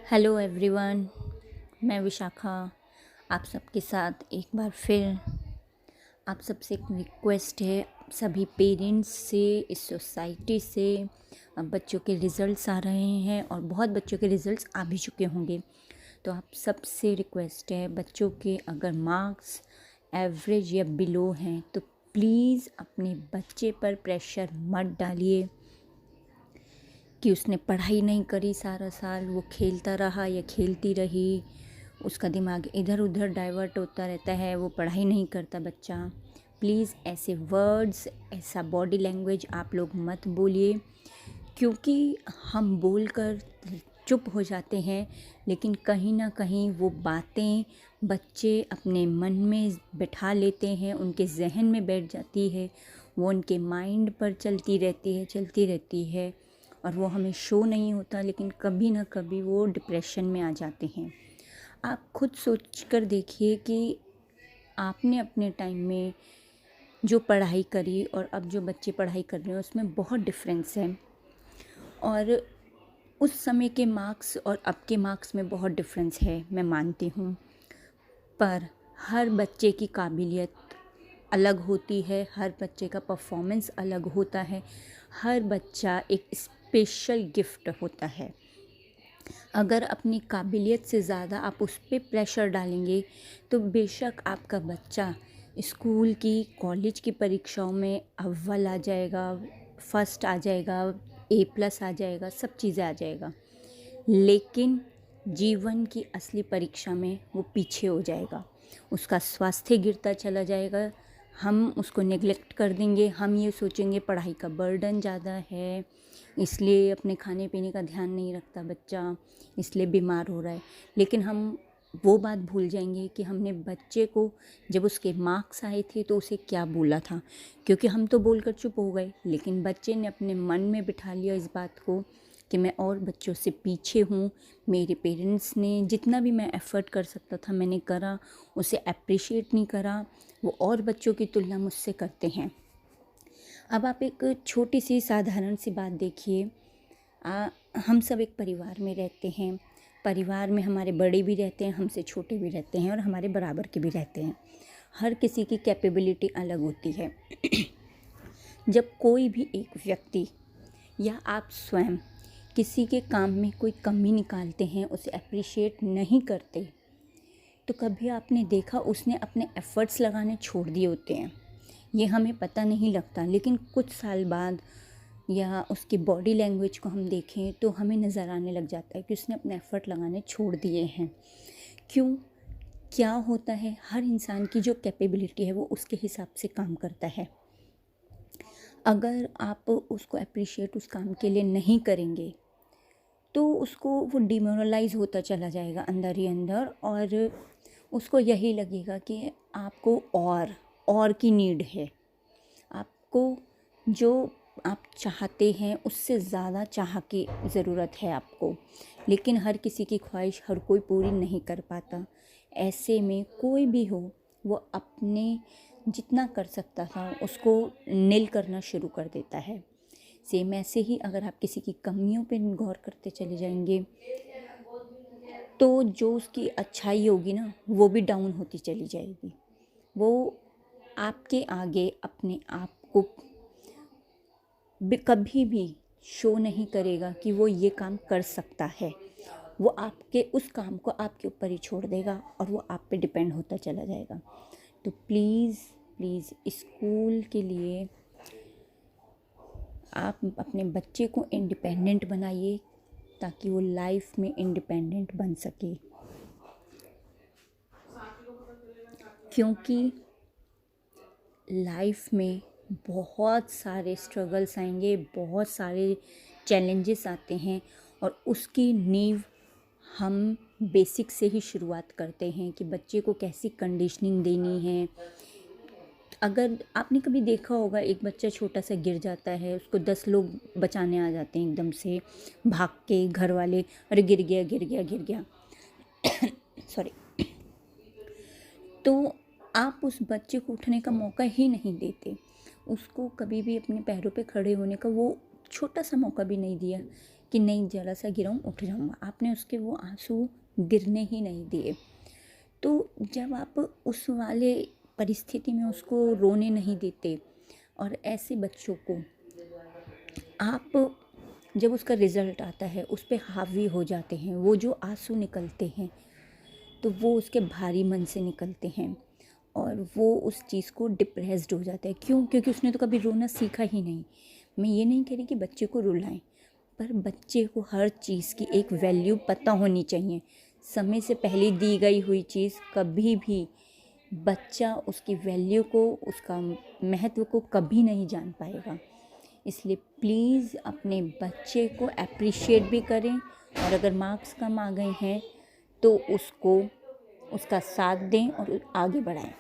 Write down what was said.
Hello everyone. मैं विशाखा आप सबके साथ एक बार फिर। आप सबसे एक रिक्वेस्ट है, सभी पेरेंट्स से, इस सोसाइटी से। अब बच्चों के रिज़ल्ट्स आ रहे हैं और बहुत बच्चों के रिज़ल्ट्स आ भी चुके होंगे। तो आप सबसे रिक्वेस्ट है, बच्चों के अगर मार्क्स एवरेज या बिलो हैं तो प्लीज़ अपने बच्चे पर प्रेशर मत डालिए कि उसने पढ़ाई नहीं करी सारा साल, वो खेलता रहा या खेलती रही, उसका दिमाग इधर उधर डाइवर्ट होता रहता है, वो पढ़ाई नहीं करता बच्चा। प्लीज़ ऐसे वर्ड्स, ऐसा बॉडी लैंग्वेज आप लोग मत बोलिए, क्योंकि हम बोलकर चुप हो जाते हैं, लेकिन कहीं ना कहीं वो बातें बच्चे अपने मन में बैठा लेते हैं, उनके जहन में बैठ जाती है, वो उनके माइंड पर चलती रहती है और वो हमें शो नहीं होता, लेकिन कभी ना कभी वो डिप्रेशन में आ जाते हैं। आप खुद सोच कर देखिए कि आपने अपने टाइम में जो पढ़ाई करी और अब जो बच्चे पढ़ाई कर रहे हैं उसमें बहुत डिफरेंस है, और उस समय के मार्क्स और अब के मार्क्स में बहुत डिफरेंस है, मैं मानती हूँ। पर हर बच्चे की काबिलियत अलग होती है, हर बच्चे का परफॉर्मेंस अलग होता है, हर बच्चा एक स्पेशल गिफ्ट होता है। अगर अपनी काबिलियत से ज़्यादा आप उस पर प्रेशर डालेंगे तो बेशक आपका बच्चा स्कूल की, कॉलेज की परीक्षाओं में अव्वल आ जाएगा, फर्स्ट आ जाएगा, A+ आ जाएगा, सब चीज़ें आ जाएगा, लेकिन जीवन की असली परीक्षा में वो पीछे हो जाएगा, उसका स्वास्थ्य गिरता चला जाएगा। हम उसको नेग्लेक्ट कर देंगे, हम ये सोचेंगे पढ़ाई का बर्डन ज़्यादा है, इसलिए अपने खाने पीने का ध्यान नहीं रखता बच्चा, इसलिए बीमार हो रहा है। लेकिन हम वो बात भूल जाएंगे कि हमने बच्चे को जब उसके मार्क्स आए थे तो उसे क्या बोला था, क्योंकि हम तो बोलकर चुप हो गए, लेकिन बच्चे ने अपने मन में बिठा लिया इस बात को कि मैं और बच्चों से पीछे हूँ, मेरे पेरेंट्स ने जितना भी मैं एफ़र्ट कर सकता था मैंने करा, उसे अप्रिशिएट नहीं करा, वो और बच्चों की तुलना मुझसे करते हैं। अब आप एक छोटी सी साधारण सी बात देखिए, हम सब एक परिवार में रहते हैं, परिवार में हमारे बड़े भी रहते हैं, हमसे छोटे भी रहते हैं और हमारे बराबर के भी रहते हैं। हर किसी की कैपेबिलिटी अलग होती है। जब कोई भी एक व्यक्ति या आप स्वयं किसी के काम में कोई कमी निकालते हैं, उसे अप्रिशिएट नहीं करते, तो कभी आपने देखा उसने अपने एफ़र्ट्स लगाने छोड़ दिए होते हैं। ये हमें पता नहीं लगता, लेकिन कुछ साल बाद या उसकी बॉडी लैंग्वेज को हम देखें तो हमें नज़र आने लग जाता है कि उसने अपने एफ़र्ट लगाने छोड़ दिए हैं। क्यों? क्या होता है, हर इंसान की जो कैपेबिलिटी है वो उसके हिसाब से काम करता है। अगर आप उसको अप्रिशिएट उस काम के लिए नहीं करेंगे तो उसको वो डिमोरलाइज़ होता चला जाएगा अंदर ही अंदर, और उसको यही लगेगा कि आपको और की नीड है, आपको जो आप चाहते हैं उससे ज़्यादा चाह की ज़रूरत है आपको, लेकिन हर किसी की ख्वाहिश हर कोई पूरी नहीं कर पाता। ऐसे में कोई भी हो, वो अपने जितना कर सकता था उसको नील करना शुरू कर देता है। सेम ऐसे ही अगर आप किसी की कमियों पे गौर करते चले जाएंगे तो जो उसकी अच्छाई होगी ना वो भी डाउन होती चली जाएगी। वो आपके आगे अपने आप को कभी भी शो नहीं करेगा कि वो ये काम कर सकता है, वो आपके उस काम को आपके ऊपर ही छोड़ देगा और वो आप पे डिपेंड होता चला जाएगा। तो प्लीज़ प्लीज़ स्कूल के लिए आप अपने बच्चे को इंडिपेंडेंट बनाइए ताकि वो लाइफ में इंडिपेंडेंट बन सके, क्योंकि लाइफ में बहुत सारे स्ट्रगल्स आएंगे, बहुत सारे चैलेंजेस आते हैं, और उसकी नींव हम बेसिक से ही शुरुआत करते हैं कि बच्चे को कैसी कंडीशनिंग देनी है। अगर आपने कभी देखा होगा, एक बच्चा छोटा सा गिर जाता है, उसको 10 लोग बचाने आ जाते हैं एकदम से भाग के, घर वाले, अरे गिर गया गिर गया गिर गया सॉरी। तो आप उस बच्चे को उठने का मौका ही नहीं देते, उसको कभी भी अपने पैरों पे खड़े होने का वो छोटा सा मौका भी नहीं दिया कि नहीं ज़रा सा गिराऊँ उठ जाऊँगा, आपने उसके वो आंसू गिरने ही नहीं दिए। तो जब आप उस वाले परिस्थिति में उसको रोने नहीं देते और ऐसे बच्चों को आप जब उसका रिज़ल्ट आता है उस पे हावी हो जाते हैं, वो जो आंसू निकलते हैं तो वो उसके भारी मन से निकलते हैं और वो उस चीज़ को डिप्रेस्ड हो जाता है। क्यों? क्योंकि उसने तो कभी रोना सीखा ही नहीं। मैं ये नहीं कह रही कि बच्चे को रुलाएं, पर बच्चे को हर चीज़ की एक वैल्यू पता होनी चाहिए। समय से पहले दी गई हुई चीज़ कभी भी बच्चा उसकी वैल्यू को, उसका महत्व को कभी नहीं जान पाएगा। इसलिए प्लीज़ अपने बच्चे को एप्रिशिएट भी करें और अगर मार्क्स कम आ गए हैं तो उसको उसका साथ दें और आगे बढ़ाएं।